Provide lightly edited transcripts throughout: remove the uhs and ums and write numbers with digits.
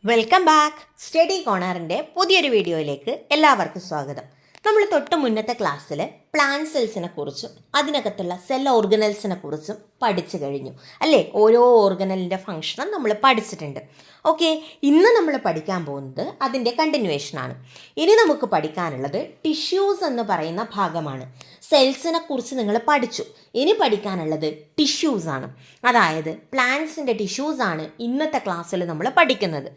Welcome back. Study കോർണറിൻ്റെ പുതിയൊരു വീഡിയോയിലേക്ക് എല്ലാവർക്കും സ്വാഗതം. നമ്മൾ തൊട്ട് മുന്നത്തെ ക്ലാസ്സിൽ പ്ലാന്റ് സെൽസിനെ കുറിച്ചും അതിനകത്തുള്ള സെൽ ഓർഗനൽസിനെ കുറിച്ചും പഠിച്ചു കഴിഞ്ഞു അല്ലേ? ഓരോ ഓർഗനലിൻ്റെ ഫങ്ഷനും നമ്മൾ പഠിച്ചിട്ടുണ്ട്. ഓക്കെ, ഇന്ന് നമ്മൾ പഠിക്കാൻ പോകുന്നത് അതിൻ്റെ കണ്ടിന്യൂവേഷനാണ്. ഇനി നമുക്ക് പഠിക്കാനുള്ളത് ടിഷ്യൂസ് എന്ന് പറയുന്ന ഭാഗമാണ്. സെൽസിനെ കുറിച്ച് നിങ്ങൾ പഠിച്ചു, ഇനി പഠിക്കാനുള്ളത് ടിഷ്യൂസാണ്. അതായത് പ്ലാന്റ്സിൻ്റെ ടിഷ്യൂസാണ് ഇന്നത്തെ ക്ലാസ്സിൽ നമ്മൾ പഠിക്കുന്നത്.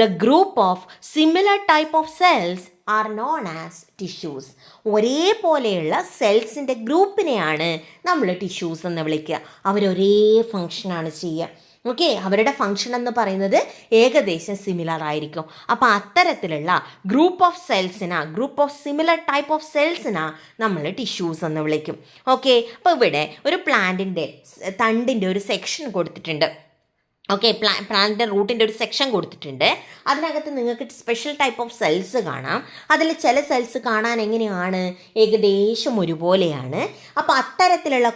The group of similar type of cells are known as tissues. ഒരേപോലെയുള്ള സെൽസിൻ്റെ ഗ്രൂപ്പിനെയാണ് നമ്മൾ ടിഷ്യൂസ് എന്ന് വിളിക്കുക. അവരൊരേ ഫങ്ഷനാണ് ചെയ്യുക. ഓക്കെ, അവരുടെ ഫങ്ഷൻ എന്ന് പറയുന്നത് ഏകദേശം സിമിലർ ആയിരിക്കും. അപ്പോൾ അത്തരത്തിലുള്ള group of similar type of സെൽസിനാ നമ്മൾ ടിഷ്യൂസ് എന്ന് വിളിക്കും. ഓക്കെ, അപ്പോൾ ഇവിടെ ഒരു പ്ലാന്റിൻ്റെ തണ്ടിൻ്റെ ഒരു സെക്ഷൻ കൊടുത്തിട്ടുണ്ട്. ഓക്കെ, പ്ലാന്റിൻ്റെ റൂട്ടിൻ്റെ ഒരു സെക്ഷൻ കൊടുത്തിട്ടുണ്ട്. അതിനകത്ത് നിങ്ങൾക്ക് സ്പെഷ്യൽ ടൈപ്പ് ഓഫ് സെൽസ് കാണാം. അതിൽ ചില സെൽസ് കാണാൻ എങ്ങനെയാണ്? ഏകദേശം ഒരുപോലെയാണ്. അപ്പോൾ അത്തരത്തിലുള്ള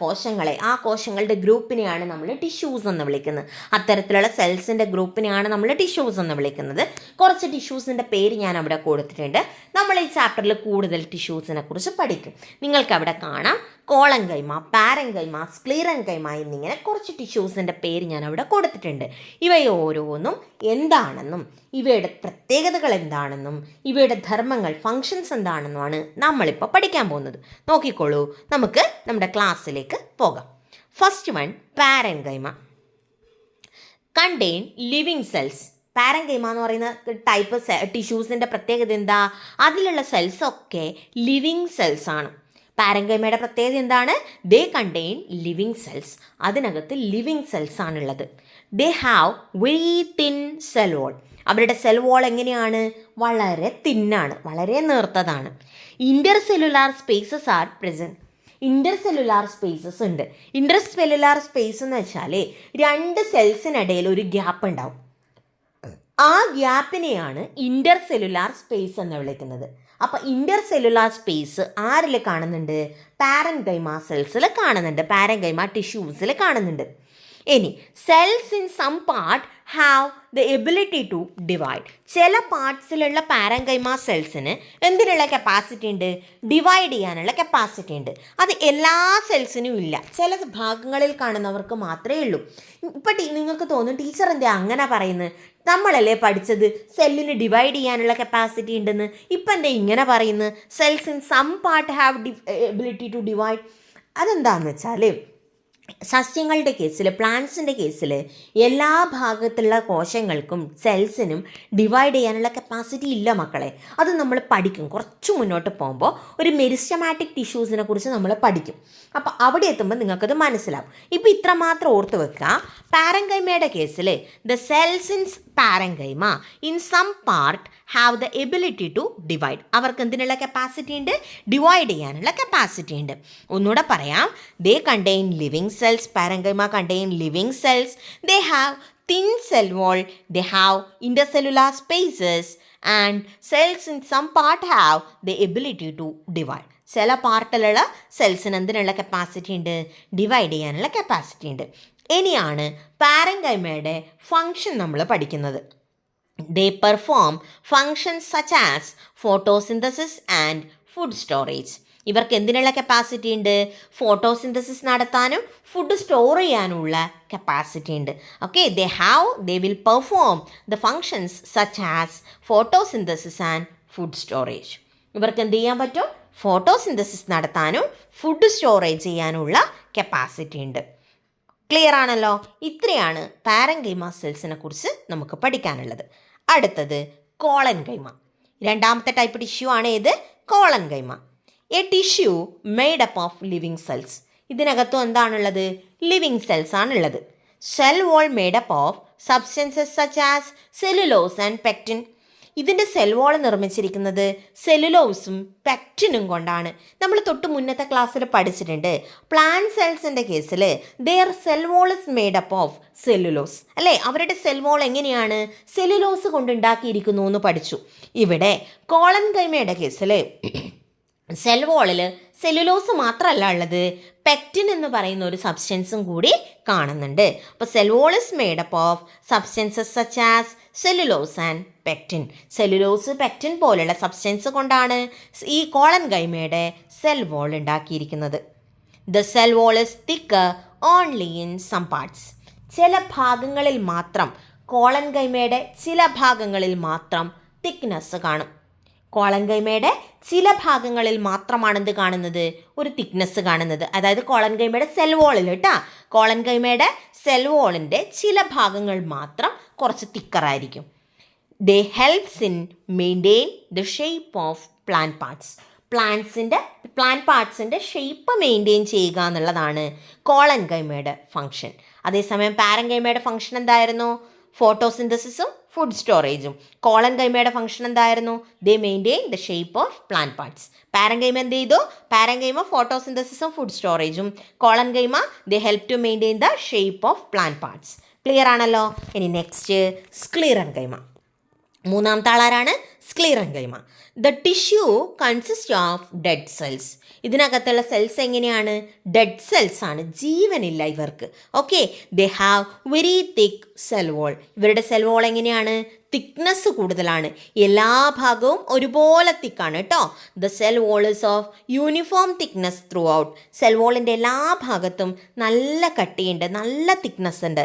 കോശങ്ങളെ ആ കോശങ്ങളുടെ ഗ്രൂപ്പിനെയാണ് നമ്മൾ ടിഷ്യൂസ് എന്ന് വിളിക്കുന്നത്. അത്തരത്തിലുള്ള സെൽസിൻ്റെ ഗ്രൂപ്പിനെയാണ് നമ്മൾ ടിഷ്യൂസ് എന്ന് വിളിക്കുന്നത്. കുറച്ച് ടിഷ്യൂസിൻ്റെ പേര് ഞാൻ അവിടെ കൊടുത്തിട്ടുണ്ട്. നമ്മൾ ഈ ചാപ്റ്ററിൽ കൂടുതൽ ടിഷ്യൂസിനെ കുറിച്ച് പഠിക്കും. നിങ്ങൾക്ക് അവിടെ കാണാം കോളൻകൈമ, പാരൻകൈമ, സ്ക്ലീറൻകൈമ എന്നിങ്ങനെ കുറച്ച് ടിഷ്യൂസിൻ്റെ പേര് ഞാൻ അവിടെ കൊടുത്തിട്ടുണ്ട്. ഇവയോരോന്നും എന്താണെന്നും ഇവയുടെ പ്രത്യേകതകൾ എന്താണെന്നും ഇവയുടെ ധർമ്മങ്ങൾ, ഫങ്ഷൻസ് എന്താണെന്നുമാണ് നമ്മളിപ്പോൾ പഠിക്കാൻ പോകുന്നത്. നോക്കിക്കോളൂ, നമുക്ക് നമ്മുടെ ക്ലാസ്സിലേക്ക് പോകാം. First one, parenchyma contain living cells. Parenchyma എന്ന് പറയുന്ന ടൈപ്പ് ടിഷ്യൂസിൻ്റെ പ്രത്യേകത എന്താ? അതിലുള്ള സെൽസൊക്കെ ലിവിങ് സെൽസ് ആണ്. പാരൻകൈമയുടെ പ്രത്യേകത എന്താണ്? They contain living cells. അതിനകത്ത് ലിവിങ് സെൽസ് ആണുള്ളത്. They have very thin cell wall. അവരുടെ സെൽ വോൾ എങ്ങനെയാണ്? വളരെ തിന്നാണ്, വളരെ നേർത്തതാണ്. Intercellular spaces are present. Intercellular spaces ഉണ്ട്. ഇൻ്റർ സെല്ലുലാർ സ്പേസ് എന്ന് വെച്ചാൽ രണ്ട് സെൽസിനിടയിൽ ഒരു ഗ്യാപ്പ് ഉണ്ടാവും. ആ ഗ്യാപ്പിനെയാണ് ഇൻ്റർ സെല്ലുലാർ സ്പേസ് എന്ന് വിളിക്കുന്നത്. അപ്പോൾ ഇൻ്റർ സെല്ലുലാർ സ്പേസ് ആരിൽ കാണുന്നുണ്ട്? പാരൻകൈമ സെൽസിൽ കാണുന്നുണ്ട്, പാരൻകൈമ ടിഷ്യൂസിൽ കാണുന്നുണ്ട്. ഇനി cells in some part have the ability to divide. ചില പാർട്സിലുള്ള പാരൻകൈമ സെൽസിന് എന്തിനുള്ള കപ്പാസിറ്റി ഉണ്ട്? ഡിവൈഡ് ചെയ്യാനുള്ള കപ്പാസിറ്റി ഉണ്ട്. അത് എല്ലാ സെൽസിനും ഇല്ല, ചില ഭാഗങ്ങളിൽ കാണുന്നവർക്ക് മാത്രമേ ഉള്ളൂ. ഇപ്പം നിങ്ങൾക്ക് തോന്നും ടീച്ചർ എന്താ അങ്ങനെ പറയുന്നത്? നമ്മളല്ലേ പഠിച്ചത് സെല്ലിന് ഡിവൈഡ് ചെയ്യാനുള്ള കപ്പാസിറ്റി ഉണ്ടെന്ന്. ഇപ്പം എന്താ ഇങ്ങനെ പറയുന്നത്? Cells in some part have ability to divide. അതെന്താണെന്ന് വെച്ചാൽ സസ്യങ്ങളുടെ കേസിൽ, പ്ലാന്റ്സിൻ്റെ കേസിൽ എല്ലാ ഭാഗത്തുള്ള കോശങ്ങൾക്കും സെൽസിനും ഡിവൈഡ് ചെയ്യാനുള്ള കപ്പാസിറ്റി ഇല്ല മക്കളെ. അത് നമ്മൾ പഠിക്കും. കുറച്ച് മുന്നോട്ട് പോകുമ്പോൾ ഒരു മെരിസ്റ്റമാറ്റിക് ടിഷ്യൂസിനെ കുറിച്ച് നമ്മൾ പഠിക്കും. അപ്പോൾ അവിടെ എത്തുമ്പോൾ നിങ്ങൾക്കത് മനസ്സിലാവും. ഇപ്പോൾ ഇത്രമാത്രം ഓർത്ത് വെക്കുക. പാരൻകൈമയുടെ കേസിൽ the cells in parenchyma in some part have the ability to divide. അവർക്ക് എന്തിനുള്ള കപ്പാസിറ്റി ഉണ്ട്? ഡിവൈഡ് ചെയ്യാനുള്ള കപ്പാസിറ്റി ഉണ്ട്. ഒന്നുകൂടെ പറയാം. ദേ contain living cells. Parenchyma contain living cells. They have thin cell wall. They have intercellular spaces and cells in some part have the ability to divide. ചില പാർട്ടിലുള്ള സെൽസിന് എന്തിനുള്ള capacity ഉണ്ട്? ഡിവൈഡ് ചെയ്യാനുള്ള capacity ഉണ്ട്. ഇനിയാണ് പാരൻകൈമയുടെ ഫങ്ഷൻ നമ്മൾ പഠിക്കുന്നത്. They perform functions such as photosynthesis and food storage. ഇവർക്ക് എന്തിനുള്ള കപ്പാസിറ്റി ഉണ്ട്? ഫോട്ടോസിന്തസിസ് നടത്താനും ഫുഡ് സ്റ്റോർ ചെയ്യാനുള്ള കപ്പാസിറ്റി ഉണ്ട്. Okay, they will perform the functions such as photosynthesis and food storage. ഇവർക്ക് എന്ത് ചെയ്യാൻ പറ്റും? ഫോട്ടോസിന്തസിസ് നടത്താനും ഫുഡ് സ്റ്റോറേജ് ചെയ്യാനുള്ള കപ്പാസിറ്റി ഉണ്ട്. ക്ലിയർ ആണല്ലോ? ഇത്രയാണ് പാരൻകൈമ സെൽസിനെ കുറിച്ച് നമുക്ക് പഠിക്കാനുള്ളത്. അടുത്തത് കോളൻകൈമ. രണ്ടാമത്തെ ടൈപ്പ് ടിഷ്യൂ ആണ് ഏത്? Collenchyma. A tissue made up of living cells. ഇതിനകത്തും എന്താണുള്ളത്? ലിവിങ് സെൽസ് ആണുള്ളത്. Cell wall made up of substances such as cellulose and pectin. ഇതിൻ്റെ സെൽ വോൾ നിർമ്മിച്ചിരിക്കുന്നത് സെല്ലുലോസും പെക്റ്റിനും കൊണ്ടാണ്. നമ്മൾ തൊട്ട് മുന്നത്തെ ക്ലാസ്സിൽ പഠിച്ചിട്ടുണ്ട്. പ്ലാന്റ് സെൽസിൻ്റെ കേസിൽ their cell wall is made up of cellulose അല്ലേ? അവരുടെ സെൽ വോൾ എങ്ങനെയാണ്? സെല്ലുലോസ് കൊണ്ടുണ്ടാക്കിയിരിക്കുന്നു എന്ന് പഠിച്ചു. ഇവിടെ കോളൻകൈമയുടെ കേസിൽ സെൽ വോളിൽ സെല്ലുലോസ് മാത്രമല്ല ഉള്ളത്, പെക്റ്റിൻ എന്ന് പറയുന്ന ഒരു സബ്സ്റ്റൻസും കൂടി കാണുന്നുണ്ട്. അപ്പോൾ cell wall is made up of substances such as cellulose and pectin. Cellulose, pectin പോലുള്ള സബ്സ്റ്റൻസ് കൊണ്ടാണ് ഈ കോളൻകൈമയുടെ സെൽ വോൾ ഉണ്ടാക്കിയിരിക്കുന്നത്. The cell wall is thicker only in some parts. ചില ഭാഗങ്ങളിൽ മാത്രം, കോളൻകൈമയുടെ ചില ഭാഗങ്ങളിൽ മാത്രം തിക്നെസ് കാണും. കോളൻകൈമയുടെ ചില ഭാഗങ്ങളിൽ മാത്രമാണ് എന്ത് കാണുന്നത്? ഒരു തിക്നെസ് കാണുന്നത്. അതായത് കോളൻകൈമയുടെ സെൽ വോളിൽ കേട്ടോ, കോളൻകൈമയുടെ സെൽ വോളിൻ്റെ ചില ഭാഗങ്ങൾ മാത്രം കുറച്ച് തിക്കറായിരിക്കും. They helps in maintain the shape of plant parts. Plant പാർട്സിൻ്റെ ഷേപ്പ് മെയിൻറ്റെയിൻ ചെയ്യുക എന്നുള്ളതാണ് കോളൻകൈമയുടെ ഫങ്ഷൻ. അതേസമയം പാരൻകൈമയുടെ ഫങ്ഷൻ എന്തായിരുന്നു? ഫോട്ടോസിന്തസിസും ഫുഡ് സ്റ്റോറേജും. കോളൻകൈമയുടെ ഫങ്ഷൻ എന്തായിരുന്നു? They maintain the shape of plant parts. Parenchyma എന്ത് ചെയ്തു? പാരൻകൈമ ഫോട്ടോസിന്തസിസും ഫുഡ് സ്റ്റോറേജും. Collenchyma they help to maintain the shape of plant parts. Clear ആണല്ലോ. ഇനി നെക്സ്റ്റ് സ്ക്ലീറൻകൈമ. മൂന്നാമത്തെ ആളാരാണ്? Sclerenchyma. The tissue consist of dead cells. ഇതിനകത്തുള്ള സെൽസ് എങ്ങനെയാണ്? ഡെഡ് സെൽസ് ആണ്, ജീവനില്ല ഇവർക്ക്. Okay, they have very thick cell wall. ഇവരുടെ സെൽ വോൾ എങ്ങനെയാണ്? തിക്നെസ് കൂടുതലാണ്, എല്ലാ ഭാഗവും ഒരുപോലെ തിക്കാണ് കേട്ടോ. The cell wall is of uniform thickness throughout. Cell വോളിൻ്റെ എല്ലാ ഭാഗത്തും നല്ല കട്ടിയുണ്ട്, നല്ല തിക്നെസ് ഉണ്ട്.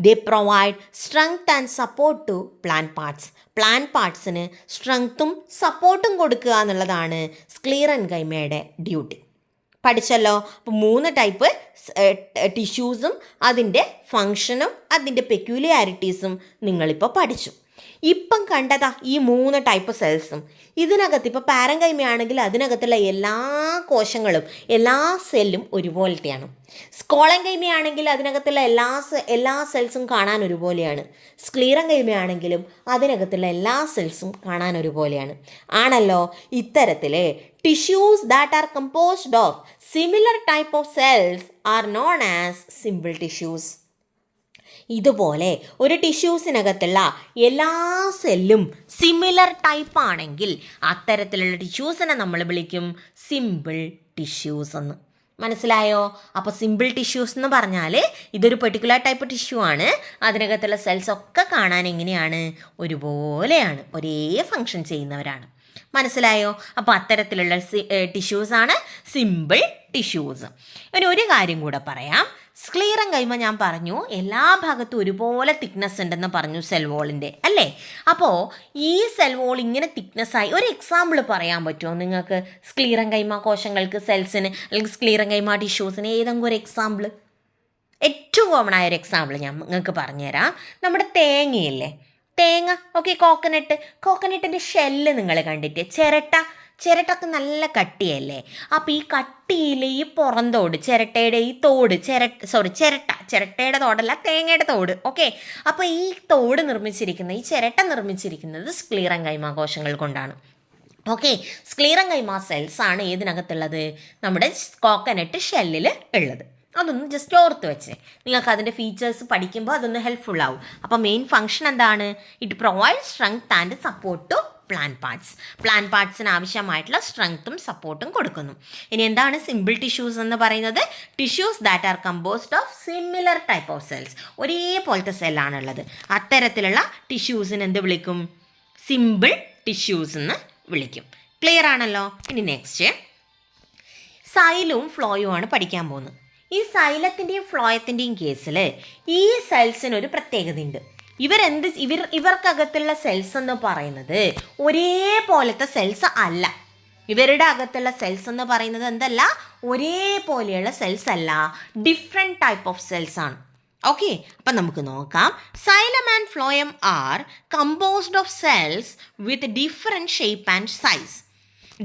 They provide strength and support to plant parts. Plant പാർട്സിന് സ്ട്രെങ്ത്തും സപ്പോർട്ടും കൊടുക്കുക എന്നുള്ളതാണ് സ്ക്ലീറൻകൈമയുടെ ഡ്യൂട്ടി. പഠിച്ചല്ലോ. അപ്പോൾ 3 ടൈപ്പ് ടിഷ്യൂസും അതിൻ്റെ ഫങ്ഷനും അതിൻ്റെ പെക്യൂലിയാരിറ്റീസും നിങ്ങളിപ്പോൾ പഠിച്ചു. ഇപ്പം കണ്ടതാ ഈ 3 ടൈപ്പ് സെൽസും. ഇതിനകത്ത് ഇപ്പോൾ പാരൻകൈമയാണെങ്കിൽ അതിനകത്തുള്ള എല്ലാ കോശങ്ങളും, എല്ലാ സെല്ലും ഒരുപോലത്തെയാണ്. കോളൻകൈമയാണെങ്കിൽ അതിനകത്തുള്ള എല്ലാ സെൽസും കാണാൻ ഒരുപോലെയാണ്. സ്ക്ലീറൻകൈമയാണെങ്കിലും അതിനകത്തുള്ള എല്ലാ സെൽസും കാണാൻ ഒരുപോലെയാണ്. ആണല്ലോ. ഇത്തരത്തിൽ tissues that are composed of similar type of cells are known as simple tissues. ഇതുപോലെ ഒരു ടിഷ്യൂസിനകത്തുള്ള എല്ലാ സെല്ലും സിമിലർ ടൈപ്പ് ആണെങ്കിൽ അത്തരത്തിലുള്ള ടിഷ്യൂസിനെ നമ്മൾ വിളിക്കും സിമ്പിൾ ടിഷ്യൂസ് എന്ന്. മനസ്സിലായോ? അപ്പോൾ സിമ്പിൾ ടിഷ്യൂസ് എന്ന് പറഞ്ഞാൽ ഇതൊരു പെർട്ടിക്കുലർ ടൈപ്പ് ടിഷ്യൂ ആണ്. അതിനകത്തുള്ള സെൽസ് ഒക്കെ കാണാൻ എങ്ങനെയാണ്? ഒരുപോലെയാണ്, ഒരേ ഫങ്ഷൻ ചെയ്യുന്നവരാണ്. മനസ്സിലായോ? അപ്പോൾ അത്തരത്തിലുള്ള ടിഷ്യൂസാണ് സിമ്പിൾ ടിഷ്യൂസ്. ഇനി ഒരു കാര്യം കൂടെ പറയാം. സ്ക്ലീറൻകൈമ ഞാൻ പറഞ്ഞു എല്ലാ ഭാഗത്തും ഒരുപോലെ തിക്നെസ് ഉണ്ടെന്ന് പറഞ്ഞു സെൽ വോളിൻ്റെ, അല്ലേ? അപ്പോൾ ഈ സെൽ വോൾ ഇങ്ങനെ തിക്നെസ്സായി ഒരു എക്സാമ്പിൾ പറയാൻ പറ്റുമോ നിങ്ങൾക്ക്? സ്ക്ലീറൻകൈമ കോശങ്ങൾക്ക്, സെൽസിന്, അല്ലെങ്കിൽ സ്ക്ലീറൻകൈമ ടിഷ്യൂസിന് ഏതെങ്കിലും ഒരു എക്സാമ്പിൾ? ഏറ്റവും കോമൺ ആയൊരു എക്സാമ്പിൾ ഞാൻ നിങ്ങൾക്ക് പറഞ്ഞുതരാം. നമ്മുടെ തേങ്ങയില്ലേ, തേങ്ങ. ഓക്കെ, കോക്കനട്ടിൻ്റെ ഷെല്ല് നിങ്ങൾ കണ്ടിട്ട്, ചിരട്ടൊക്കെ നല്ല കട്ടിയല്ലേ? അപ്പോൾ ഈ കട്ടിയിൽ ഈ പുറന്തോട്, ചിരട്ടയുടെ ഈ തോട്, ചിരട്ടയുടെ തോടല്ല, തേങ്ങയുടെ തോട്. ഓക്കെ, അപ്പോൾ ഈ തോട് നിർമ്മിച്ചിരിക്കുന്ന, ഈ ചിരട്ട നിർമ്മിച്ചിരിക്കുന്നത് സ്ക്ലീറൻകൈമ കോശങ്ങൾ കൊണ്ടാണ്. ഓക്കെ, സ്ക്ലീറൻകൈമ സെൽസ് ആണ് ഏതിനകത്തുള്ളത്? നമ്മുടെ കോക്കനട്ട് ഷെല്ലിൽ ഉള്ളത്. അതൊന്ന് ജസ്റ്റ് ഓർത്ത് വെച്ച് നിങ്ങൾക്ക് അതിൻ്റെ ഫീച്ചേഴ്സ് പഠിക്കുമ്പോൾ അതൊന്ന് ഹെൽപ്ഫുൾ ആവും. അപ്പോൾ മെയിൻ ഫംഗ്ഷൻ എന്താണ്? It provide strength and support to plant parts. Plant പാർട്സിന് ആവശ്യമായിട്ടുള്ള സ്ട്രെങ്ത്തും സപ്പോർട്ടും കൊടുക്കുന്നു. ഇനി എന്താണ് സിമ്പിൾ ടിഷ്യൂസ് എന്ന് പറയുന്നത്? Tissues that are composed of similar type of cells. ഒരേപോലത്തെ സെല്ലാണുള്ളത്. അത്തരത്തിലുള്ള ടിഷ്യൂസിന് എന്ത് വിളിക്കും? സിമ്പിൾ ടിഷ്യൂസ് എന്ന് വിളിക്കും. ക്ലിയർ ആണല്ലോ. ഇനി നെക്സ്റ്റ് സൈലും ഫ്ലോയുമാണ് പഠിക്കാൻ പോകുന്നത്. ഈ സൈലത്തിൻ്റെയും ഫ്ലോയത്തിൻ്റെയും കേസിൽ ഈ സെൽസിനൊരു പ്രത്യേകതയുണ്ട്. ഇവർക്കകത്തുള്ള സെൽസ് എന്ന് പറയുന്നത് ഒരേപോലത്തെ സെൽസ് അല്ല. ഇവരുടെ അകത്തുള്ള സെൽസ് എന്ന് പറയുന്നത് എന്തല്ല? ഒരേപോലെയുള്ള സെൽസ് അല്ല, ഡിഫറെൻറ്റ് ടൈപ്പ് ഓഫ് സെൽസ് ആണ്. ഓക്കെ, അപ്പം നമുക്ക് നോക്കാം. Xylem and phloem are composed of cells with different shape and size.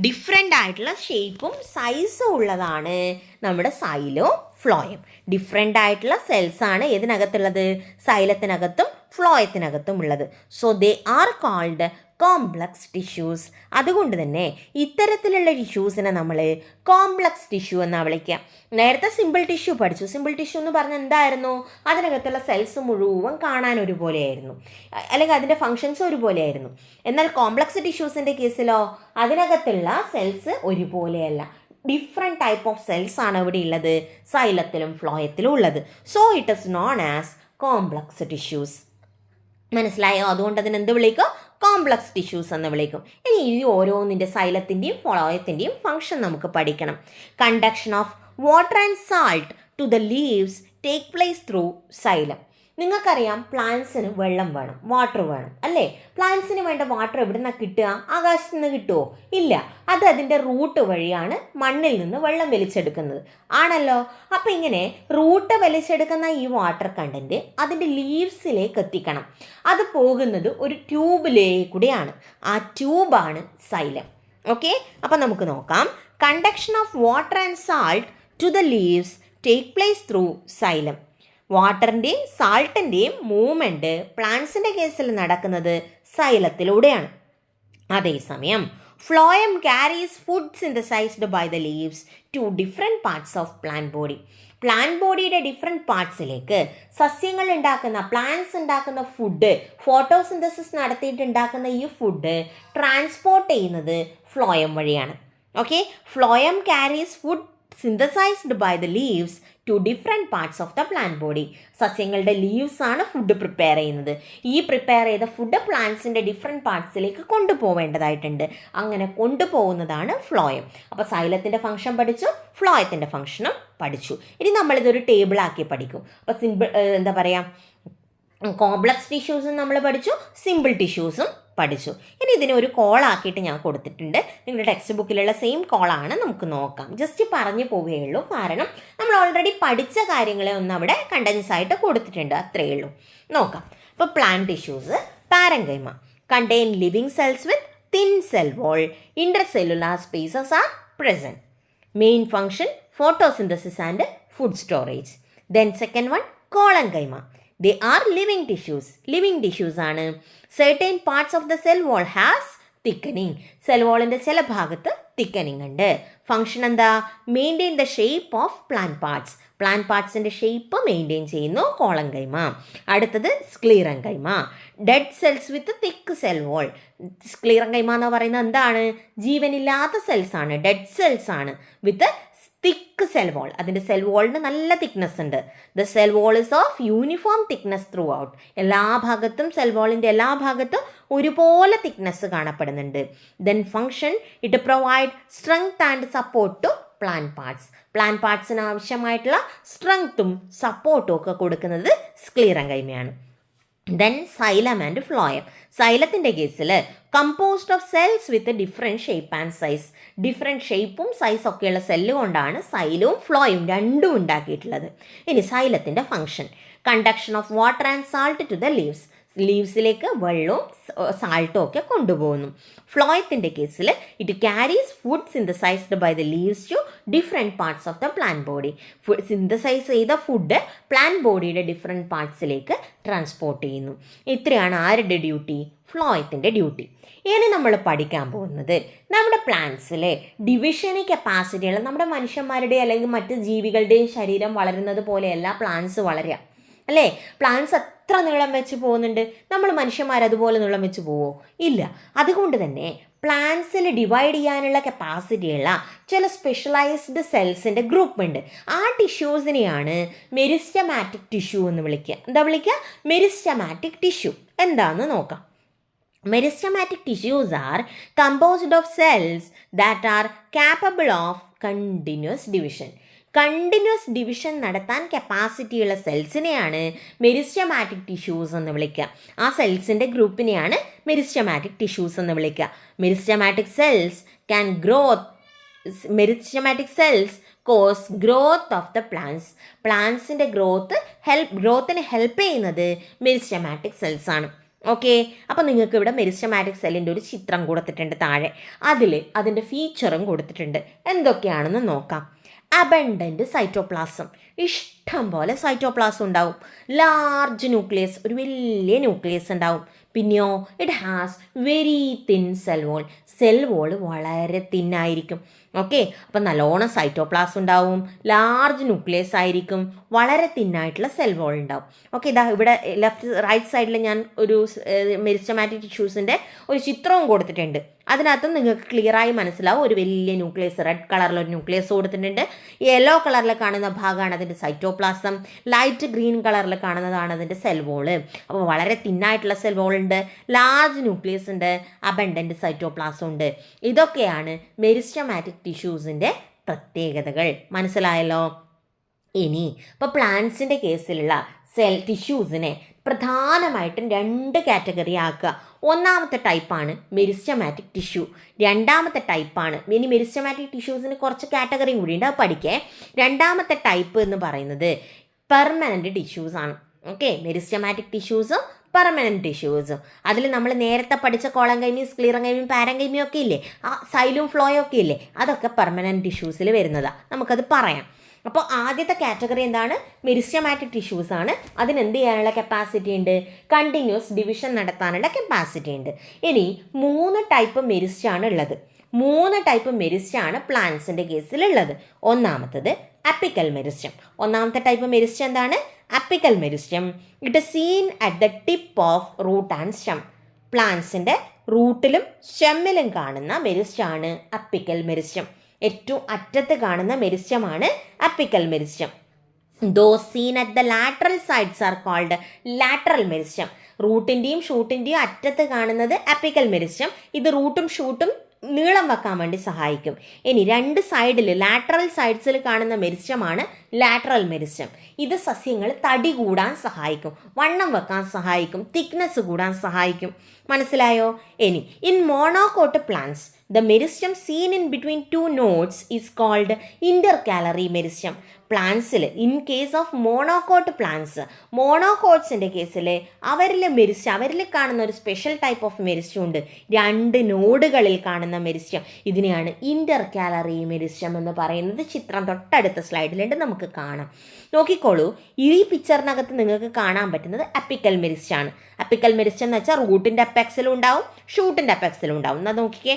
Different ആയിട്ടുള്ള ഷേപ്പും സൈസും ഉള്ളതാണ് നമ്മുടെ സൈലും ഫ്ലോയം. ഡിഫറെൻ്റ് ആയിട്ടുള്ള സെൽസാണ് ഏതിനകത്തുള്ളത്? സൈലത്തിനകത്തും ഫ്ലോയത്തിനകത്തും ഉള്ളത്. So they are called complex tissues. അതുകൊണ്ട് തന്നെ ഇത്തരത്തിലുള്ള ടിഷ്യൂസിനെ നമ്മൾ കോംപ്ലക്സ് ടിഷ്യൂ എന്നാണ് വിളിക്കുക. നേരത്തെ സിമ്പിൾ ടിഷ്യൂ പഠിച്ചു. സിമ്പിൾ ടിഷ്യൂ എന്ന് പറഞ്ഞാൽ എന്തായിരുന്നു? അതിനകത്തുള്ള സെൽസ് മുഴുവൻ കാണാൻ ഒരുപോലെയായിരുന്നു, അല്ലെങ്കിൽ അതിൻ്റെ ഫങ്ഷൻസ് ഒരുപോലെയായിരുന്നു. എന്നാൽ കോംപ്ലക്സ് ടിഷ്യൂസിൻ്റെ കേസിലോ അതിനകത്തുള്ള സെൽസ് ഒരുപോലെയല്ല, ഡിഫറെൻറ്റ് ടൈപ്പ് ഓഫ് സെൽസ് ആണ് ഇവിടെ ഉള്ളത്, സൈലത്തിലും ഫ്ലോയത്തിലും ഉള്ളത്. So it is known as complex tissues. മനസ്സിലായോ? അതുകൊണ്ട് അതിന് എന്ത് വിളിക്കും? കോംപ്ലക്സ് ടിഷ്യൂസ് എന്ന് വിളിക്കും. ഇനി ഈ ഓരോന്നിൻ്റെ സൈലത്തിൻ്റെയും ഫ്ലോയത്തിൻ്റെയും ഫംഗ്ഷൻ നമുക്ക് പഠിക്കണം. Conduction of water and salt to the leaves take place through xylem. നിങ്ങൾക്കറിയാം പ്ലാന്റ്സിന് വെള്ളം വേണം, വാട്ടർ വേണം അല്ലേ? പ്ലാന്റ്സിന് വേണ്ട വാട്ടർ എവിടെ നിന്നാണ് കിട്ടുക? ആകാശത്ത് നിന്ന് കിട്ടുമോ? ഇല്ല, അത് അതിൻ്റെ റൂട്ട് വഴിയാണ് മണ്ണിൽ നിന്ന് വെള്ളം വലിച്ചെടുക്കുന്നത് ആണല്ലോ. അപ്പം ഇങ്ങനെ റൂട്ട് വലിച്ചെടുക്കുന്ന ഈ വാട്ടർ കണ്ടൻറ്റ് അതിൻ്റെ ലീവ്സിലേക്ക് എത്തിക്കണം. അത് പോകുന്നത് ഒരു ട്യൂബിലേക്കൂടെയാണ്. ആ ട്യൂബാണ് സൈലം. ഓക്കെ, അപ്പം നമുക്ക് നോക്കാം. Conduction of water and salt to the leaves take place through xylem. വാട്ടറിൻ്റെയും സാൾട്ടിൻ്റെയും മൂവ്മെൻറ്റ് പ്ലാന്റ്സിൻ്റെ കേസിൽ നടക്കുന്നത് സൈലത്തിലൂടെയാണ്. അതേസമയം phloem carries food synthesized by the leaves to different parts of plant body. Plant ബോഡിയുടെ ഡിഫറെൻറ്റ് പാർട്സിലേക്ക് സസ്യങ്ങൾ ഉണ്ടാക്കുന്ന, പ്ലാന്റ്സ് ഉണ്ടാക്കുന്ന ഫുഡ്, ഫോട്ടോസിന്തസിസ് നടത്തിയിട്ട് ഉണ്ടാക്കുന്ന ഈ ഫുഡ് ട്രാൻസ്പോർട്ട് ചെയ്യുന്നത് ഫ്ലോയം വഴിയാണ്. Okay, phloem carries food synthesized by the leaves to different parts of the plant body. സസ്യങ്ങളുടെ ലീവ്സ് ആണ് ഫുഡ് പ്രിപ്പയർ ചെയ്യുന്നത്. ഈ പ്രിപ്പയർ ചെയ്ത ഫുഡ് പ്ലാന്റ്സിൻ്റെ ഡിഫറെൻറ്റ് പാർട്സിലേക്ക് കൊണ്ടുപോവേണ്ടതായിട്ടുണ്ട്. അങ്ങനെ കൊണ്ടുപോകുന്നതാണ് ഫ്ലോയം. അപ്പോൾ സൈലത്തിൻ്റെ ഫംഗ്ഷൻ പഠിച്ചു, ഫ്ലോയത്തിൻ്റെ ഫംഗ്ഷനും പഠിച്ചു. ഇനി നമ്മളിതൊരു ടേബിളാക്കി പഠിക്കും. അപ്പോൾ എന്താ പറയുക, കോംപ്ലക്സ് ടിഷ്യൂസും നമ്മൾ പഠിച്ചു, സിമ്പിൾ ടിഷ്യൂസും പഠിച്ചു. ഇനി ഇതിനെ ഒരു കോളാക്കിയിട്ട് ഞാൻ കൊടുത്തിട്ടുണ്ട്. നിങ്ങളുടെ ടെക്സ്റ്റ് ബുക്കിലുള്ള സെയിം കോളാണ്. നമുക്ക് നോക്കാം. ജസ്റ്റ് പറഞ്ഞു പോവുകയുള്ളൂ, കാരണം നമ്മൾ ഓൾറെഡി പഠിച്ച കാര്യങ്ങളെ ഒന്ന് അവിടെ കണ്ടൻസ് ആയിട്ട് കൊടുത്തിട്ടുണ്ട്, അത്രയേ ഉള്ളൂ. നോക്കാം. ഇപ്പോൾ plant tissues, parenchyma contain living cells with thin cell wall, intercellular spaces are present. Main function photosynthesis and food storage. Then second one collenchyma. They are living tissues. Living tissues ആണ്. Certain parts of the cell wall has thickening. സെൽ വാളിൻ്റെ ചില ഭാഗത്ത് thickening ഉണ്ട്. Function എന്താ? Maintain the shape of plant parts. Plant പാർട്സിൻ്റെ shape maintain ചെയ്യുന്നു collenchyma. അടുത്തത് sclerenchyma. Dead cells with thick cell wall. Sclerenchyma എന്ന് പറയുന്നത് എന്താണ്? ജീവനില്ലാത്ത സെൽസ് ആണ്, ഡെഡ് സെൽസ് ആണ്, വിത്ത് തിക്ക് സെൽ വോൾ. അതിൻ്റെ സെൽ വോളിന് നല്ല തിക്നെസ് ഉണ്ട്. The cell wall is of uniform thickness throughout. എല്ലാ ഭാഗത്തും സെൽ വോളിൻ്റെ എല്ലാ ഭാഗത്തും ഒരുപോലെ തിക്നെസ് കാണപ്പെടുന്നുണ്ട്. Then function it provide strength and support to plant parts. Plant പാർട്സിന് ആവശ്യമായിട്ടുള്ള സ്ട്രെങ്ത്തും സപ്പോർട്ടും ഒക്കെ കൊടുക്കുന്നത് സ്ക്ലീറങ്കൈമയാണ്. Then xylem and phloem. സൈലത്തിൻ്റെ കേസിൽ composed of cells with different shape and size. Different ഷേപ്പും സൈസൊക്കെയുള്ള സെല്ല് കൊണ്ടാണ് സൈലവും ഫ്ലോയും രണ്ടും ഉണ്ടാക്കിയിട്ടുള്ളത്. ഇനി സൈലത്തിൻ്റെ function conduction of water and salt to the leaves. ലീവ്സിലേക്ക് വെള്ളവും സാൾട്ടും ഒക്കെ കൊണ്ടുപോകുന്നു. ഫ്ലോയത്തിൻ്റെ കേസിൽ it carries food synthesized by the leaves to different parts of the plant body. Synthesise ചെയ്ത ഫുഡ് പ്ലാന്റ് ബോഡിയുടെ ഡിഫറെൻറ്റ് പാർട്സിലേക്ക് ട്രാൻസ്പോർട്ട് ചെയ്യുന്നു. ഇത്രയാണ് ആരുടെ ഡ്യൂട്ടി? ഫ്ലോയത്തിൻ്റെ ഡ്യൂട്ടി. ഇനി നമ്മൾ പഠിക്കാൻ പോകുന്നത് നമ്മുടെ പ്ലാന്റ്സിലെ ഡിവിഷന് കപ്പാസിറ്റിയുള്ള, നമ്മുടെ മനുഷ്യന്മാരുടെ അല്ലെങ്കിൽ മറ്റ് ജീവികളുടെയും ശരീരം വളരുന്നത് പോലെയല്ല പ്ലാന്റ്സ് വളരുക അല്ലേ? പ്ലാന്റ്സ് എത്ര നീളം വെച്ച് പോകുന്നുണ്ട്, നമ്മൾ മനുഷ്യന്മാരതുപോലെ നീളം വെച്ച് പോവോ? ഇല്ല. അതുകൊണ്ട് തന്നെ പ്ലാന്റ്സിൽ ഡിവൈഡ് ചെയ്യാനുള്ള കപ്പാസിറ്റിയുള്ള ചില സ്പെഷ്യലൈസ്ഡ് സെൽസിൻ്റെ ഗ്രൂപ്പ് ഉണ്ട്. ആ ടിഷ്യൂസിനെയാണ് മെരിസ്റ്റമാറ്റിക് ടിഷ്യൂ എന്ന് വിളിക്കുക. എന്താ വിളിക്കുക? Meristematic tissue. എന്താണെന്ന് നോക്കാം. Meristematic tissues are composed of cells that are capable of continuous division. Continuous division നടത്താൻ കപ്പാസിറ്റിയുള്ള സെൽസിനെയാണ് മെരിസ്റ്റമാറ്റിക് ടിഷ്യൂസ് എന്ന് വിളിക്കുക. ആ സെൽസിൻ്റെ ഗ്രൂപ്പിനെയാണ് മെരിസ്റ്റമാറ്റിക് ടിഷ്യൂസ് എന്ന് വിളിക്കുക. Meristematic cells can meristematic cells cause growth of the plants. പ്ലാന്റ്സിൻ്റെ ഗ്രോത്തിന് ഹെൽപ്പ് ചെയ്യുന്നത് മെരിസ്റ്റമാറ്റിക് സെൽസ് ആണ്. ഓക്കെ, അപ്പോൾ നിങ്ങൾക്ക് ഇവിടെ മെരിസ്റ്റമാറ്റിക് സെല്ലിൻ്റെ ഒരു ചിത്രം കൊടുത്തിട്ടുണ്ട് താഴെ. അതിൻ്റെ ഫീച്ചറും കൊടുത്തിട്ടുണ്ട്. എന്തൊക്കെയാണെന്ന് നോക്കാം. Abundant cytoplasm. ഇഷ്ടം പോലെ സൈറ്റോപ്ലാസം ഉണ്ടാവും. ലാർജ് ന്യൂക്ലിയസ്, ഒരു വലിയ ന്യൂക്ലിയസ് ഉണ്ടാവും. പിന്നെയോ it has very thin cell wall. Cell wall വളരെ തിന്നായിരിക്കും. ഓക്കെ, അപ്പം നല്ലോണം സൈറ്റോപ്ലാസം ഉണ്ടാവും, ലാർജ് ന്യൂക്ലിയസ് ആയിരിക്കും, വളരെ തിന്നായിട്ടുള്ള സെൽ വോൾ ഉണ്ടാവും. ഓക്കെ, ഇതാ ഇവിടെ റൈറ്റ് സൈഡിൽ ഞാൻ ഒരു മെരിസ്റ്റമാറ്റിക് ടിഷ്യൂസിൻ്റെ ഒരു ചിത്രവും കൊടുത്തിട്ടുണ്ട്. അതിനകത്തും നിങ്ങൾക്ക് ക്ലിയറായി മനസ്സിലാവും ഒരു വലിയ ന്യൂക്ലിയസ്, റെഡ് കളറിലൊരു ന്യൂക്ലിയസ് കൊടുത്തിട്ടുണ്ട്. യെല്ലോ കളറിൽ കാണുന്ന ഭാഗമാണ് അതിൻ്റെ സൈറ്റോപ്ലാസം, ലൈറ്റ് ഗ്രീൻ കളറിൽ കാണുന്നതാണ് അതിൻ്റെ സെൽ വോള്. അപ്പോൾ വളരെ തിന്നായിട്ടുള്ള സെൽ വോൾ ഉണ്ട്, ലാർജ് ന്യൂക്ലിയസ് ഉണ്ട്, അബണ്ടൻ്റ് സൈറ്റോപ്ലാസം ഉണ്ട്. ഇതൊക്കെയാണ് മെരിസ്റ്റമാറ്റിക് ടിഷ്യൂസിൻ്റെ പ്രത്യേകതകൾ. മനസ്സിലായല്ലോ? ഇനി ഇപ്പോൾ പ്ലാന്റ്സിൻ്റെ കേസിലുള്ള ടിഷ്യൂസിനെ പ്രധാനമായിട്ടും 2 കാറ്റഗറി ആക്കുക. ഒന്നാമത്തെ ടൈപ്പാണ് മെരിസ്റ്റമാറ്റിക് ടിഷ്യൂ, രണ്ടാമത്തെ ടൈപ്പാണ്, ഇനി മെരിസ്റ്റമാറ്റിക് ടിഷ്യൂസിന് കുറച്ച് കാറ്റഗറിയും കൂടി ഉണ്ട്, അത് പഠിക്കേ. രണ്ടാമത്തെ ടൈപ്പ് എന്ന് പറയുന്നത് പെർമനൻറ്റ് ടിഷ്യൂസ് ആണ്. ഓക്കെ, മെരിസ്റ്റമാറ്റിക് ടിഷ്യൂസും പെർമനൻറ്റ് ടിഷ്യൂസും. അതിൽ നമ്മൾ നേരത്തെ പഠിച്ച കോളങ്കൈമിയും സ്ക്ലീറങ്കൈമിയും പാരങ്കൈമിയും ഒക്കെ ഇല്ലേ, ആ സൈലും ഫ്ലോയും ഒക്കെ ഇല്ലേ, അതൊക്കെ പെർമനൻറ്റ് ടിഷ്യൂസിൽ വരുന്നതാണ്. നമുക്കത് പറയാം. അപ്പോൾ ആദ്യത്തെ കാറ്റഗറി എന്താണ്? മെരിസ്റ്റമാറ്റിക് ടിഷ്യൂസ് ആണ്. അതിന് എന്ത് ചെയ്യാനുള്ള കപ്പാസിറ്റി ഉണ്ട്? കണ്ടിന്യൂസ് ഡിവിഷൻ നടത്താനുള്ള കപ്പാസിറ്റി ഉണ്ട്. ഇനി 3 ടൈപ്പ് മെരിസ്റ്റാണ് ഉള്ളത്. 3 ടൈപ്പ് മെരിസ്റ്റാണ് പ്ലാന്റ്സിൻ്റെ കേസിലുള്ളത്. ഒന്നാമത്തത് അപ്പിക്കൽ മെരിസ്റ്റം. ഒന്നാമത്തെ ടൈപ്പ് മെരിസ്റ്റം എന്താണ്? Apical meristem. It is seen at the tip of root and stem. പ്ലാന്റ്സിൻ്റെ റൂട്ടിലും സ്റ്റെമ്മിലും കാണുന്ന മെരിസ്റ്റാണ് അപ്പിക്കൽ മെരിസ്റ്റം. ഏറ്റവും അറ്റത്ത് കാണുന്ന മെരിസ്റ്റമാണ് apical meristem. Those seen at the lateral sides are called lateral meristem. റൂട്ടിൻ്റെയും ഷൂട്ടിൻ്റെയും അറ്റത്ത് കാണുന്നത് അപ്പിക്കൽ മെരിസ്റ്റം. ഇത് റൂട്ടും ഷൂട്ടും നീളം വെക്കാൻ വേണ്ടി സഹായിക്കും. ഇനി 2 സൈഡിൽ ലാറ്ററൽ സൈഡ്സിൽ കാണുന്ന മെരിസ്റ്റമാണ് ലാറ്ററൽ മെരിസ്റ്റം. ഇത് സസ്യങ്ങൾ തടി കൂടാൻ സഹായിക്കും, വണ്ണം വെക്കാൻ സഹായിക്കും, തിക്നെസ് കൂടാൻ സഹായിക്കും. മനസ്സിലായോ? ഇനി in monocot plants the meristem seen in between 2 nodes is called intercalary meristem. പ്ലാന്റ്സിൽ in case of monocot plants, മോണോകോട്ട്സിൻ്റെ കേസിൽ അവരിൽ കാണുന്ന ഒരു സ്പെഷ്യൽ ടൈപ്പ് ഓഫ് മെരിസ്റ്റം ഉണ്ട്. 2 നോഡുകളിൽ കാണുന്ന മെരിസ്റ്റം, ഇതിനെയാണ് ഇന്റർകാലറി മെരിസ്റ്റം എന്ന് പറയുന്നത്. ചിത്രം തൊട്ടടുത്ത സ്ലൈഡിലുണ്ട്, നമുക്ക് കാണാം. നോക്കിക്കോളൂ, ഈ പിക്ചറിനകത്ത് നിങ്ങൾക്ക് കാണാൻ പറ്റുന്നത് അപ്പിക്കൽ മെരിസ്റ്റാണ്. അപ്പിക്കൽ മെരിസ്റ്റം എന്ന് വെച്ചാൽ റൂട്ടിൻ്റെ അപ്പെക്സിലും ഉണ്ടാവും, ഷൂട്ടിൻ്റെ അപ്പെക്സിലും ഉണ്ടാവും. എന്നാൽ നോക്കിക്കേ,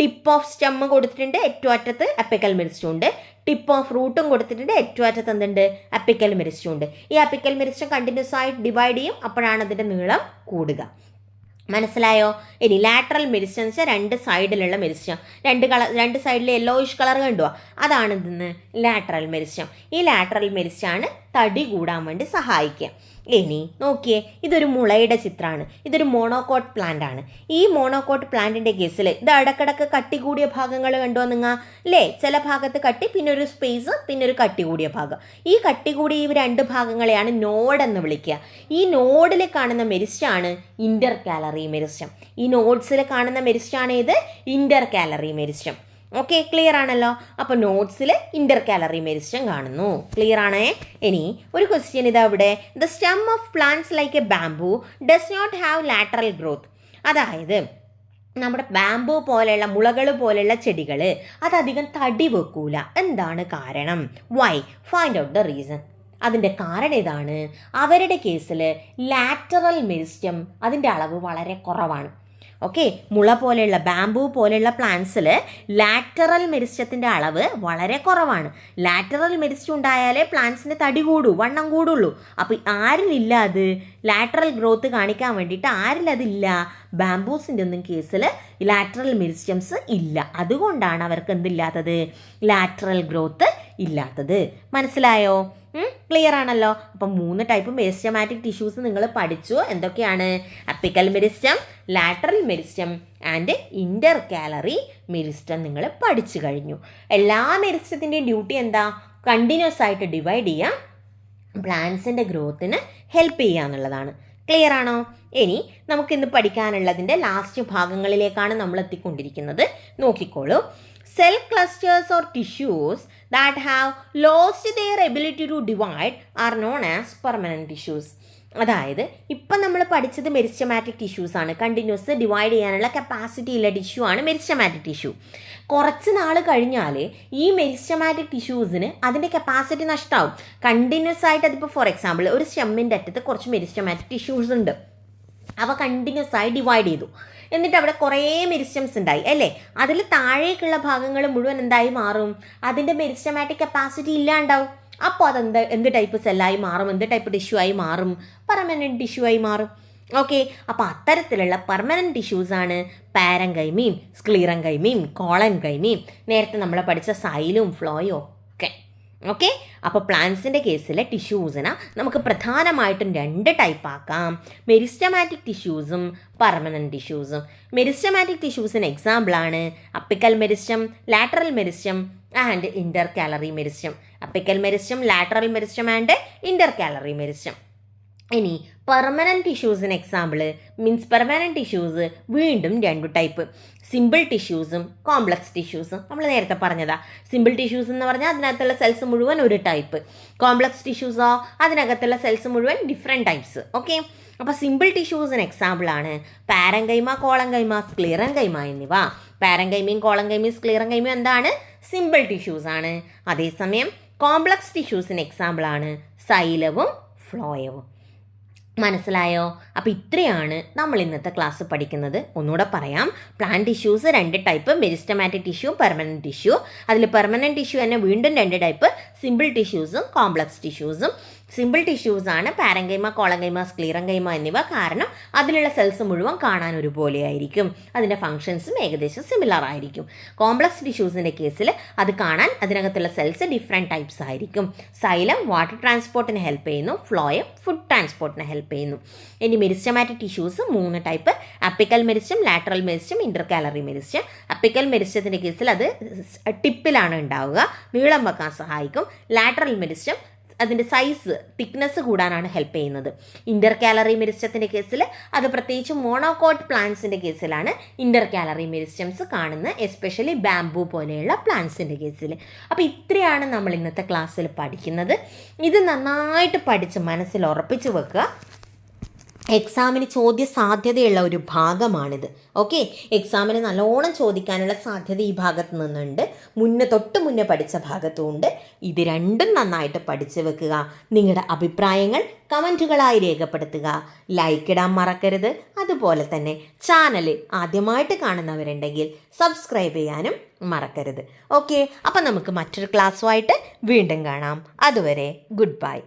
ടിപ്പ് ഓഫ് സ്റ്റെം കൊടുത്തിട്ടുണ്ട്, ഏറ്റവും അറ്റത്ത് അപ്പിക്കൽ മെരിസ്റ്റം ഉണ്ട്. ടിപ്പ് ഓഫ് റൂട്ടും കൊടുത്തിട്ടുണ്ട്, ഏറ്റവും അറ്റത്ത് എന്തുണ്ട്? അപ്പിക്കൽ മെരിസ്റ്റം ഉണ്ട്. ഈ അപ്പിക്കൽ മെരിസ്റ്റം കണ്ടിന്യൂസ് ആയിട്ട് ഡിവൈഡ് ചെയ്യും, അപ്പോഴാണ് അതിൻ്റെ നീളം കൂടുക. മനസ്സിലായോ? ഇനി ലാറ്ററൽ മെരിസ്റ്റം എന്ന് വെച്ചാൽ 2 സൈഡിലുള്ള മെരിസ്റ്റം, 2 സൈഡിൽ യെല്ലോയിഷ് കളർ കണ്ടുവാ, അതാണ് ഇതെന്ന് ലാറ്ററൽ മെരിസ്റ്റം. ഈ ലാറ്ററൽ മെരിസ്റ്റമാണ് തടി കൂടാൻ വേണ്ടി സഹായിക്കുക. ഇനി നോക്കിയേ, ഇതൊരു മുളയുടെ ചിത്രമാണ്. ഇതൊരു മോണോകോട്ട് പ്ലാന്റ് ആണ്. ഈ മോണോകോട്ട് പ്ലാന്റിൻ്റെ കേസിൽ ഇത് ഇടക്കിടക്ക് കട്ടി കൂടിയ ഭാഗങ്ങൾ കണ്ടോ നിങ്ങൾ അല്ലേ? ചില ഭാഗത്ത് കട്ടി, പിന്നെ ഒരു സ്പേസ്, പിന്നെ ഒരു കട്ടി കൂടിയ ഭാഗം. ഈ കട്ടി കൂടിയ ഈ 2 ഭാഗങ്ങളെയാണ് നോഡ് എന്ന് വിളിക്കുക. ഈ നോഡിൽ കാണുന്ന മെരിസ്റ്റാണ് ഇന്റർകാലറി മെരിസ്റ്റം. ഈ നോഡ്സിൽ കാണുന്ന മെരിസ്റ്റാണ് ഇത് ഇന്റർകാലറി മെരിസ്റ്റം. ഓക്കെ, ക്ലിയർ ആണല്ലോ? അപ്പോൾ നോട്ട്സിൽ ഇന്റർകാലറി മെരിസ്റ്റം കാണുന്നു. ക്ലിയർ ആണേ? ഇനി ഒരു ക്വസ്റ്റ്യൻ ഇതാ ഇവിടെ. The stem of plants like a bamboo does not have lateral growth. അതായത് നമ്മുടെ ബാംബു പോലെയുള്ള മുളകൾ പോലെയുള്ള ചെടികൾ അതധികം തടി വെക്കൂല. എന്താണ് കാരണം? Why? Find out the reason. അതിൻ്റെ കാരണം ഇതാണ്, അവരുടെ കേസിൽ ലാറ്ററൽ മെരിസ്റ്റം അതിൻ്റെ അളവ് വളരെ കുറവാണ്. ഓക്കെ, മുള പോലെയുള്ള ബാംബു പോലെയുള്ള പ്ലാന്റ്സിൽ ലാറ്ററൽ മെരിസ്റ്റത്തിൻ്റെ അളവ് വളരെ കുറവാണ്. ലാറ്ററൽ മെരിസ്റ്റം ഉണ്ടായാലേ പ്ലാന്റ്സിൻ്റെ തടി കൂടൂ, വണ്ണം കൂടുള്ളൂ. അപ്പോൾ ആരിലില്ല അത്? ലാറ്ററൽ ഗ്രോത്ത് കാണിക്കാൻ വേണ്ടിയിട്ട് ആരിലതില്ല? ബാംബൂസിൻ്റെ ഒന്നും കേസിൽ ലാറ്ററൽ മെരിസ്റ്റംസ് ഇല്ല. അതുകൊണ്ടാണ് അവർക്ക് എന്തില്ലാത്തത്? ലാറ്ററൽ ഗ്രോത്ത് ഇല്ലാത്തത്. മനസ്സിലായോ? ക്ലിയർ ആണല്ലോ? അപ്പം 3 ടൈപ്പ് മെരിസ്റ്റമാറ്റിക് ടിഷ്യൂസ് നിങ്ങൾ പഠിച്ചു. എന്തൊക്കെയാണ്? Apical meristem, lateral meristem and intercalary meristem നിങ്ങൾ പഠിച്ചു കഴിഞ്ഞു. എല്ലാ മെരിസ്റ്റത്തിൻ്റെയും ഡ്യൂട്ടി എന്താ? കണ്ടിന്യൂസ് ആയിട്ട് ഡിവൈഡ് ചെയ്യുക, പ്ലാന്റ്സിൻ്റെ ഗ്രോത്തിന് ഹെൽപ്പ് ചെയ്യുക എന്നുള്ളതാണ്. ക്ലിയർ ആണോ? ഇനി നമുക്കിന്ന് പഠിക്കാനുള്ളതിൻ്റെ ലാസ്റ്റ് ഭാഗങ്ങളിലേക്കാണ് നമ്മൾ എത്തിക്കൊണ്ടിരിക്കുന്നത്. നോക്കിക്കോളൂ. Cell clusters or tissues that have lost their ability to divide are known as permanent tissues. അതായത് ഇപ്പം നമ്മൾ പഠിച്ചത് മെരിസ്റ്റമാറ്റിക് ടിഷ്യൂസ് ആണ്. കണ്ടിന്യൂസ് ഡിവൈഡ് ചെയ്യാനുള്ള കപ്പാസിറ്റി ഉള്ള ടിഷ്യൂ ആണ് മെരിസ്റ്റമാറ്റിക് ടിഷ്യൂ. കുറച്ച് നാൾ കഴിഞ്ഞാൽ ഈ മെരിസ്റ്റമാറ്റിക് ടിഷ്യൂസിന് അതിൻ്റെ കപ്പാസിറ്റി നഷ്ടമാവും. കണ്ടിന്യൂസ് ആയിട്ട് അതിപ്പോൾ ഫോർ എക്സാമ്പിൾ ഒരു സ്റ്റെമ്മിൻ്റെ അറ്റത്ത് കുറച്ച് മെരിസ്റ്റമാറ്റിക് ടിഷ്യൂസ് ഉണ്ട്, അവ കണ്ടിന്യൂസ് ആയി ഡിവൈഡ് ചെയ്തു. എന്നിട്ട് അവിടെ കുറേ മെരിസ്റ്റംസ് ഉണ്ടായി അല്ലേ? അതിൽ താഴേക്കുള്ള ഭാഗങ്ങൾ മുഴുവൻ എന്തായി മാറും? അതിൻ്റെ മെരിസ്റ്റമാറ്റിക് കപ്പാസിറ്റി ഇല്ലാണ്ടാവും. അപ്പോൾ എന്ത് ടൈപ്പ് സെല്ലായി മാറും? എന്ത് ടൈപ്പ് ടിഷ്യൂ ആയി മാറും? പെർമനൻറ്റ് ടിഷ്യൂ ആയി മാറും. ഓക്കെ, അപ്പോൾ അത്തരത്തിലുള്ള പെർമനൻറ്റ് ടിഷ്യൂസാണ് പാരങ്കൈമയും സ്ക്ലീറങ്കൈമയും കോളൻകൈമയും, നേരത്തെ നമ്മൾ പഠിച്ച സൈലും ഫ്ലോയും ഒക്കെ. ഓക്കെ, അപ്പോൾ പ്ലാന്റ്സിൻ്റെ കേസിലെ ടിഷ്യൂസിനെ നമുക്ക് പ്രധാനമായിട്ടും 2 ടൈപ്പ് ആക്കാം: മെരിസ്റ്റമാറ്റിക് ടിഷ്യൂസും പെർമനൻറ്റ് ടിഷ്യൂസും. മെരിസ്റ്റമാറ്റിക് ടിഷ്യൂസിന് എക്സാമ്പിളാണ് apical meristem, lateral meristem and intercalary meristem. Apical meristem, lateral meristem and intercalary meristem. ഇനി പെർമനൻറ്റ് ടിഷ്യൂസിന് എക്സാമ്പിൾ മീൻസ് പെർമനൻറ്റ് ടിഷ്യൂസ് വീണ്ടും 2 ടൈപ്പ്: സിമ്പിൾ ടിഷ്യൂസും കോംപ്ലക്സ് ടിഷ്യൂസും. നമ്മൾ നേരത്തെ പറഞ്ഞതാ. സിമ്പിൾ ടിഷ്യൂസ് എന്ന് പറഞ്ഞാൽ അതിനകത്തുള്ള സെൽസ് മുഴുവൻ ഒരു ടൈപ്പ്. കോംപ്ലക്സ് ടിഷ്യൂസോ അതിനകത്തുള്ള സെൽസ് മുഴുവൻ ഡിഫറെൻറ്റ് ടൈപ്സ്. ഓക്കെ, അപ്പോൾ സിമ്പിൾ ടിഷ്യൂസിന് എക്സാമ്പിളാണ് പാരങ്കൈമ, കോളങ്കൈമ, സ്ക്ലീറങ്കൈമ എന്നിവ. പാരങ്കൈമയും കോളങ്കൈമയും സ്ക്ലീറങ്കൈമയും എന്താണ്? സിമ്പിൾ ടിഷ്യൂസാണ്. അതേസമയം കോംപ്ലക്സ് ടിഷ്യൂസിന് എക്സാമ്പിളാണ് സൈലവും ഫ്ലോയവും. മനസ്സിലായോ? അപ്പോൾ ഇത്രയാണ് നമ്മൾ ഇന്നത്തെ ക്ലാസ് പഠിക്കുന്നത്. ഒന്നുകൂടെ പറയാം. Plant tissues 2 type: meristematic tissue, permanent tissue. അതിൽ പെർമനൻറ്റ് ടിഷ്യൂ തന്നെ വീണ്ടും 2 ടൈപ്പ്: സിമ്പിൾ ടിഷ്യൂസും കോംപ്ലക്സ് ടിഷ്യൂസും. സിമ്പിൾ ടിഷ്യൂസാണ് പാരങ്കൈമ, കോളങ്കൈമ, സ്ക്ലീറങ്കൈമ എന്നിവ. കാരണം അതിലുള്ള സെൽസ് മുഴുവൻ കാണാൻ ഒരുപോലെ ആയിരിക്കും, അതിൻ്റെ ഫങ്ഷൻസും ഏകദേശം സിമിലർ ആയിരിക്കും. കോംപ്ലക്സ് ടിഷ്യൂസിൻ്റെ കേസിൽ അത് കാണാൻ അതിനകത്തുള്ള സെൽസ് ഡിഫറെൻറ്റ് ടൈപ്സ് ആയിരിക്കും. സൈലം വാട്ടർ ട്രാൻസ്പോർട്ടിന് ഹെൽപ്പ് ചെയ്യുന്നു, ഫ്ലോയം ഫുഡ് ട്രാൻസ്പോർട്ടിന് ഹെൽപ്പ് ചെയ്യുന്നു. ഇനി meristematic tissues 3 type: apical meristem, lateral meristem, intercalary meristem. Apical മെരിസ്റ്റത്തിൻ്റെ കേസിൽ അത് ടിപ്പിലാണ് ഉണ്ടാവുക, നീളം വെക്കാൻ സഹായിക്കും. ലാറ്ററൽ മെരിസ്റ്റം അതിൻ്റെ സൈസ് തിക്നെസ് കൂടാനാണ് ഹെൽപ്പ് ചെയ്യുന്നത്. ഇൻ്റർകാലറി മെരിസ്റ്റത്തിൻ്റെ കേസിൽ അത് പ്രത്യേകിച്ച് മോണോകോട്ട് പ്ലാന്റ്സിൻ്റെ കേസിലാണ് ഇൻ്റർകാലറി മെരിസ്റ്റംസ് കാണുന്നത്, എസ്പെഷ്യലി ബാംബു പോലെയുള്ള പ്ലാന്റ്സിൻ്റെ കേസിൽ. അപ്പോൾ ഇത്രയാണ് നമ്മൾ ഇന്നത്തെ ക്ലാസ്സിൽ പഠിക്കുന്നത്. ഇത് നന്നായിട്ട് പഠിച്ച് മനസ്സിൽ ഉറപ്പിച്ച് വെക്കുക. എക്സാമിന് ചോദ്യ സാധ്യതയുള്ള ഒരു ഭാഗമാണിത്. ഓക്കെ, എക്സാമിന് നല്ലോണം ചോദിക്കാനുള്ള സാധ്യത ഈ ഭാഗത്ത് നിന്നുണ്ട്. തൊട്ട് മുന്നേ പഠിച്ച ഭാഗത്തുമുണ്ട്. ഇത് രണ്ടും നന്നായിട്ട് പഠിച്ചു വെക്കുക. നിങ്ങളുടെ അഭിപ്രായങ്ങൾ കമൻറ്റുകളായി രേഖപ്പെടുത്തുക. ലൈക്ക് ഇടാൻ മറക്കരുത്. അതുപോലെ തന്നെ ചാനൽ ആദ്യമായിട്ട് കാണുന്നവരുണ്ടെങ്കിൽ സബ്സ്ക്രൈബ് ചെയ്യാനും മറക്കരുത്. ഓക്കെ, അപ്പം നമുക്ക് മറ്റൊരു ക്ലാസ്സുമായിട്ട് വീണ്ടും കാണാം. അതുവരെ ഗുഡ് ബൈ.